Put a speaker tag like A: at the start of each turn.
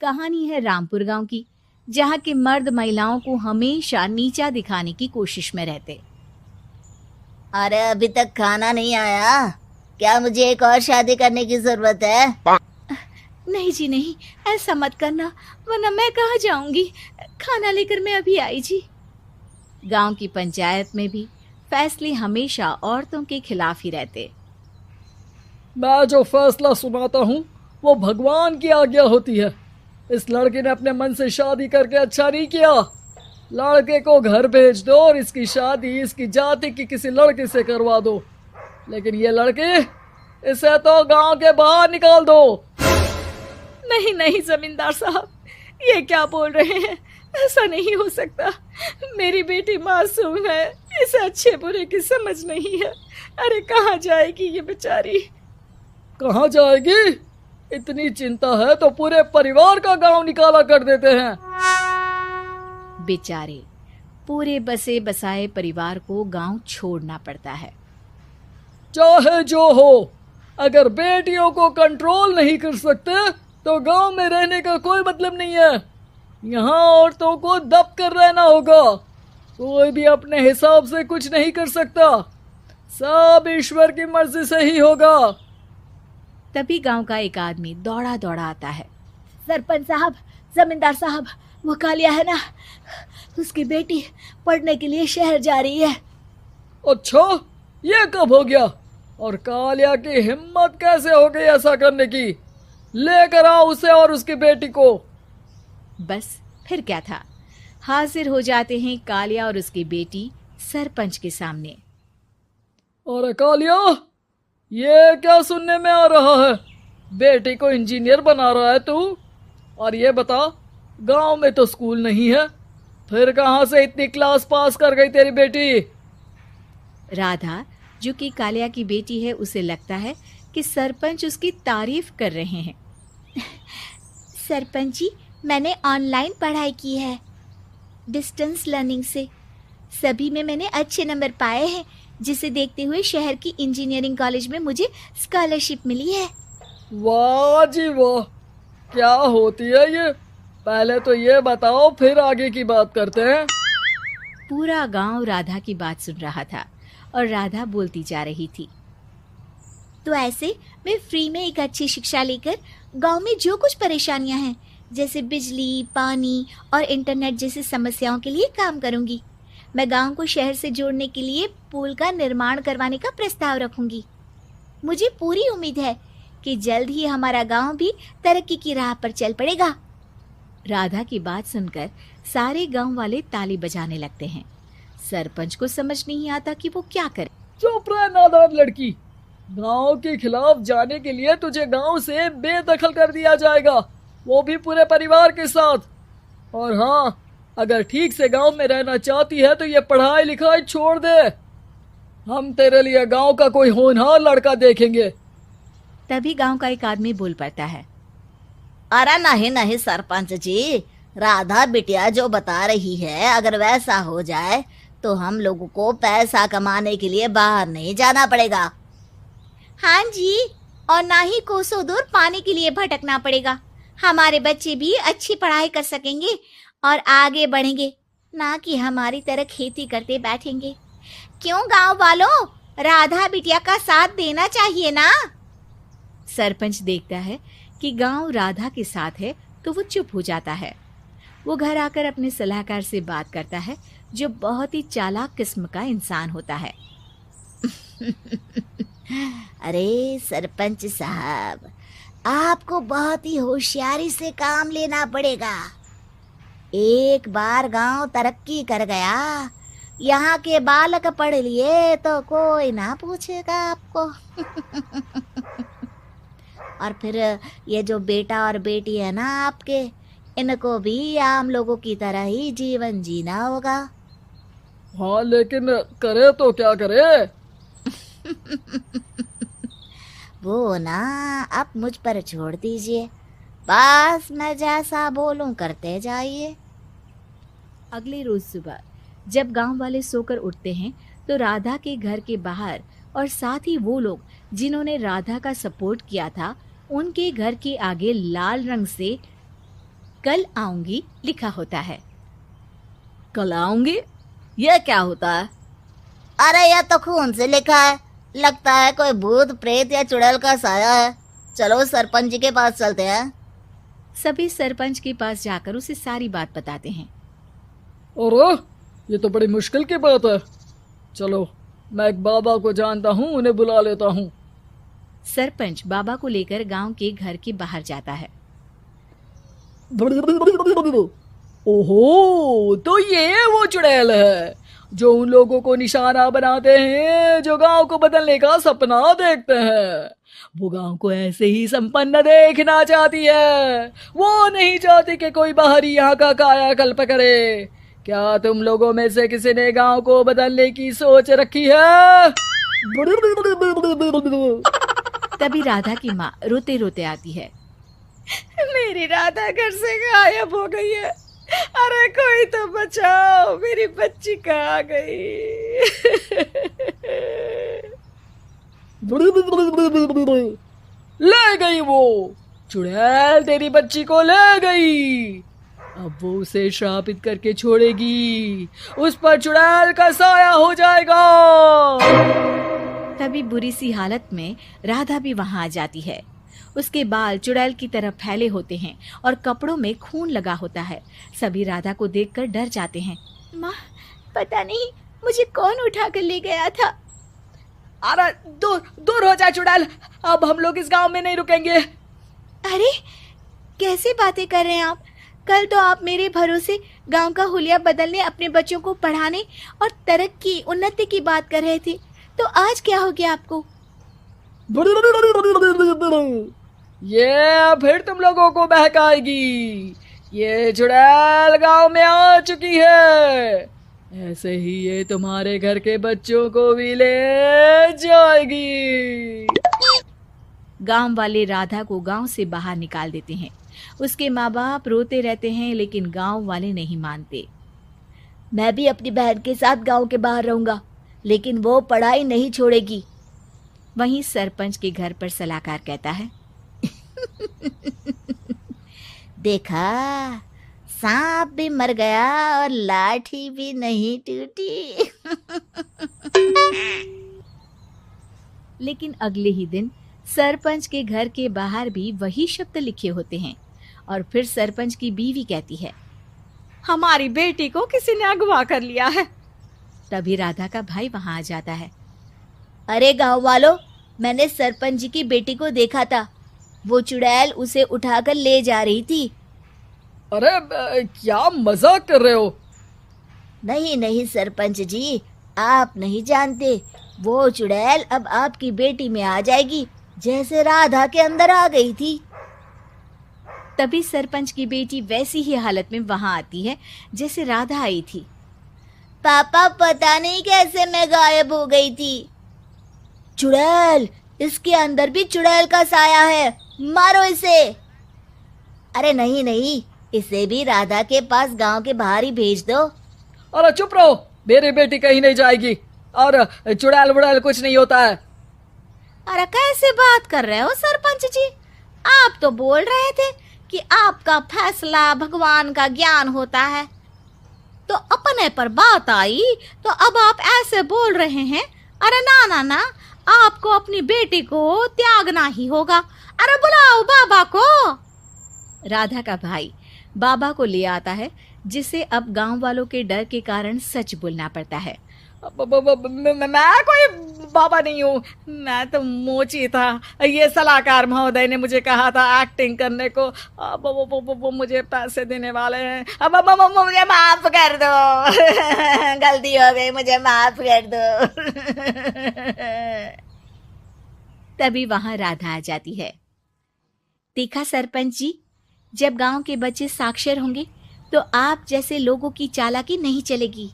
A: कहानी है रामपुर गांव की, जहां के मर्द महिलाओं को हमेशा नीचा दिखाने की कोशिश में रहते।
B: अरे अभी तक खाना नहीं आया, क्या मुझे एक और शादी करने की जरूरत है?
A: नहीं जी नहीं, ऐसा मत करना, वरना मैं कहाँ जाऊंगी। खाना लेकर मैं अभी आई जी। गांव की पंचायत में भी फैसले हमेशा औरतों के खिलाफ ही रहते।
C: मैं जो फैसला सुनाता हूँ वो भगवान की आज्ञा होती है। इस लड़के ने अपने मन से शादी करके अच्छा नहीं किया। लड़के को घर भेज दो और इसकी शादी इसकी जाति की किसी लड़के से करवा दो, लेकिन ये लड़की, इसे तो गांव के बाहर निकाल दो।
A: नहीं नहीं जमींदार साहब, ये क्या बोल रहे हैं? ऐसा नहीं हो सकता। मेरी बेटी मासूम है, इसे अच्छे बुरे की समझ नहीं है। अरे कहाँ जाएगी ये बेचारी?
C: कहाँ जाएगी? इतनी चिंता है तो पूरे परिवार का गांव निकाला कर देते हैं।
A: बेचारे पूरे बसे बसाए परिवार को गांव छोड़ना पड़ता है।
C: चाहे जो हो, अगर बेटियों को कंट्रोल नहीं कर सकते तो गांव में रहने का कोई मतलब नहीं है। यहाँ औरतों को दब कर रहना होगा। कोई भी अपने हिसाब से कुछ नहीं कर सकता, सब ईश्वर की मर्जी से ही होगा।
A: तभी गांव का एक आदमी दौड़ा दौड़ा आता है।
B: सरपंच साहब, जमींदार साहब, वो कालिया है ना, उसकी बेटी पढ़ने के लिए शहर जा रही है।
C: अच्छा, ये कब हो गया? और कालिया की हिम्मत कैसे हो गई ऐसा करने की? लेकर आओ उसे और उसकी बेटी को।
A: बस फिर क्या था, हाजिर हो जाते हैं कालिया और उसकी बेटी सरपंच के सामने।
C: और कालिया, ये क्या सुनने में आ रहा है? बेटी को इंजीनियर बना रहा है तू? और ये बता, गांव में तो स्कूल नहीं है, फिर कहां से इतनी क्लास पास कर गई तेरी बेटी?
A: राधा, जो कि कालिया की बेटी है, उसे लगता है कि सरपंच उसकी तारीफ कर रहे हैं।
B: सरपंच जी, मैंने ऑनलाइन पढ़ाई की है, डिस्टेंस लर्निंग से। सभी में मैंने अच्छे नंबर पाए हैं, जिसे देखते हुए शहर की इंजीनियरिंग कॉलेज में मुझे स्कॉलरशिप मिली है।
C: वाह जी वाह, क्या होती है ये? पहले तो ये बताओ, फिर आगे की बात करते हैं।
A: पूरा गांव राधा की बात सुन रहा था और राधा बोलती जा रही थी।
B: तो ऐसे मैं फ्री में एक अच्छी शिक्षा लेकर गांव में जो कुछ परेशानियां हैं, जैसे बिजली, पानी और इंटरनेट जैसी समस्याओं के लिए काम करूंगी। मैं गांव को शहर से जोड़ने के लिए पुल का निर्माण करवाने का प्रस्ताव रखूंगी। मुझे पूरी उम्मीद है कि जल्द ही हमारा गांव भी तरक्की की राह पर चल पड़ेगा।
A: राधा की बात सुनकर सारे गांव वाले ताली बजाने लगते हैं। सरपंच को समझ नहीं आता कि वो क्या करे।
C: चुप रह नादान लड़की, गांव के खिलाफ जाने के लिए तुझे गांव से बेदखल कर दिया जाएगा, वो भी पूरे परिवार के साथ। और हाँ, अगर ठीक से गांव में रहना चाहती है तो ये पढ़ाई लिखाई छोड़ दे। हम तेरे लिए गांव का कोई होनहार लड़का देखेंगे।
A: तभी गांव का एक आदमी बोल पड़ता है।
B: अरे नहीं नहीं सरपंच जी, राधा बिटिया जो बता रही है, अगर वैसा हो जाए तो हम लोगों को पैसा कमाने के लिए बाहर नहीं जाना पड़ेगा। हाँ जी, और ना ही कोसों दूर पानी के लिए भटकना पड़ेगा। हमारे बच्चे भी अच्छी पढ़ाई कर सकेंगे और आगे बढ़ेंगे, ना कि हमारी तरह खेती करते बैठेंगे। क्यों गांव वालों, राधा बिटिया का साथ देना चाहिए ना।
A: सरपंच देखता है कि गांव राधा के साथ है तो वो चुप हो जाता है। वो घर आकर अपने सलाहकार से बात करता है, जो बहुत ही चालाक किस्म का इंसान होता है।
B: अरे सरपंच साहब, आपको बहुत ही होशियारी से काम लेना पड़ेगा। एक बार गांव तरक्की कर गया, यहाँ के बालक पढ़ लिए तो कोई ना पूछेगा आपको। और फिर ये जो बेटा और बेटी है ना आपके, इनको भी आम लोगों की तरह ही जीवन जीना होगा।
C: हाँ, लेकिन करे तो क्या करे?
B: वो ना आप मुझ पर छोड़ दीजिए, बस मैं जैसा बोलूं करते जाइए।
A: अगले रोज सुबह जब गांव वाले सोकर उठते हैं तो राधा के घर के बाहर और साथ ही वो लोग जिन्होंने राधा का सपोर्ट किया था, उनके घर के आगे लाल रंग से कल आऊंगी लिखा होता है।
B: कल आऊंगी, यह क्या होता है? अरे यह तो खून से लिखा है, लगता है कोई भूत प्रेत या चुड़ैल का साया है। चलो सरपंच जी के पास चलते हैं।
A: सभी सरपंच के पास जाकर उसे सारी बात बताते हैं।
C: अरे ये तो बड़ी मुश्किल की बात है। चलो मैं एक बाबा को जानता हूँ, उन्हें बुला लेता हूँ।
A: सरपंच बाबा को लेकर गांव के घर के बाहर जाता है।
C: ओहो, तो ये वो चुड़ैल है जो उन लोगों को निशाना बनाते हैं जो गांव को बदलने का सपना देखते हैं। वो गांव को ऐसे ही संपन्न देखना चाहती है, वो नहीं चाहती कि कोई बाहरी यहाँ का कायाकल्प करे। क्या तुम लोगों में से किसी ने गांव को बदलने की सोच रखी है?
A: तभी राधा की माँ रोते रोते आती है।
B: मेरी राधा घर से गायब हो गई है। अरे कोई तो बचाओ, मेरी बच्ची कहाँ गई?
C: ले गई वो चुड़ैल, तेरी बच्ची को ले गई। अब वो उसे श्रापित करके छोड़ेगी, उस पर चुड़ैल का साया हो जाएगा।
A: तभी बुरी सी हालत में राधा भी वहां आ जाती है। उसके बाल चुड़ैल की तरह फैले होते हैं और कपड़ों में खून लगा होता है। सभी राधा को देखकर डर जाते हैं।
B: माँ, पता नहीं मुझे कौन उठा कर ले गया था।
C: अरे दूर दूर हो जा चुड़ैल, अब हम लोग इस गांव में नहीं रुकेंगे।
B: अरे कैसी बातें कर रहे हैं आप? कल तो आप मेरे भरोसे गांव का हुलिया बदलने, अपने बच्चों को पढ़ाने और तरक्की उन्नति की बात कर रहे थे, तो आज क्या हो गया आपको?
C: ये फिर तुम लोगों को बहकाएगी। ये चुड़ैल गांव में आ चुकी है, ऐसे ही ये तुम्हारे घर के बच्चों को भी ले जाएगी।
A: गांव वाले राधा को गांव से बाहर निकाल देते हैं। उसके माँ बाप रोते रहते हैं, लेकिन गांव वाले नहीं मानते।
B: मैं भी अपनी बहन के साथ गांव के बाहर रहूंगा, लेकिन वो पढ़ाई नहीं छोड़ेगी।
A: वहीं सरपंच के घर पर सलाहकार कहता है।
B: देखा, सांप भी मर गया और लाठी भी नहीं टूटी।
A: लेकिन अगले ही दिन सरपंच के घर के बाहर भी वही शब्द लिखे होते हैं। और फिर सरपंच की बीवी कहती है,
B: हमारी बेटी को किसी ने अगवा कर लिया है।
A: तभी राधा का भाई वहां आ जाता है।
B: अरे गांव वालों, मैंने सरपंच जी की बेटी को देखा था। वो चुड़ैल उसे उठाकर ले जा रही थी।
C: अरे क्या मजाक कर रहे हो?
B: नहीं नहीं सरपंच जी, आप नहीं जानते। वो चुड़ैल अब आपकी बेटी में आ जाएगी, जैसे राधा के अंदर आ गई थी।
A: तभी सरपंच की बेटी वैसी ही हालत में वहां आती है जैसे राधा आई थी।
B: पापा, पता नहीं कैसे मैं गायब हो गई थी। चुड़ैल, इसके अंदर भी चुड़ैल का साया है, मारो इसे। अरे नहीं नहीं, इसे भी राधा के पास गांव के बाहर ही भेज दो।
C: अरे चुप रहो, मेरी बेटी कहीं नहीं जाएगी और चुड़ैल वुड़ैल कुछ नहीं होता है।
B: अरे कैसे बात कर रहे हो सरपंच जी? आप तो बोल रहे थे कि आपका फैसला भगवान का ज्ञान होता है, तो अपने पर बात आई तो अब आप ऐसे बोल रहे हैं। अरे ना ना ना, आपको अपनी बेटी को त्यागना ही होगा। अरे बुलाओ बाबा को।
A: राधा का भाई बाबा को ले आता है, जिसे अब गांव वालों के डर के कारण सच बोलना पड़ता है।
C: मैं कोई बाबा नहीं हूँ, मैं तो मोची था। ये सलाहकार महोदय ने मुझे कहा था एक्टिंग करने को। अब वो मुझे पैसे देने वाले हैं। अब मुझे माफ कर दो।
B: गलती हो गई, मुझे माफ कर दो।
A: तभी वहां राधा आ जाती है। देखा सरपंच जी, जब गांव के बच्चे साक्षर होंगे तो आप जैसे लोगों की चालाकी नहीं चलेगी।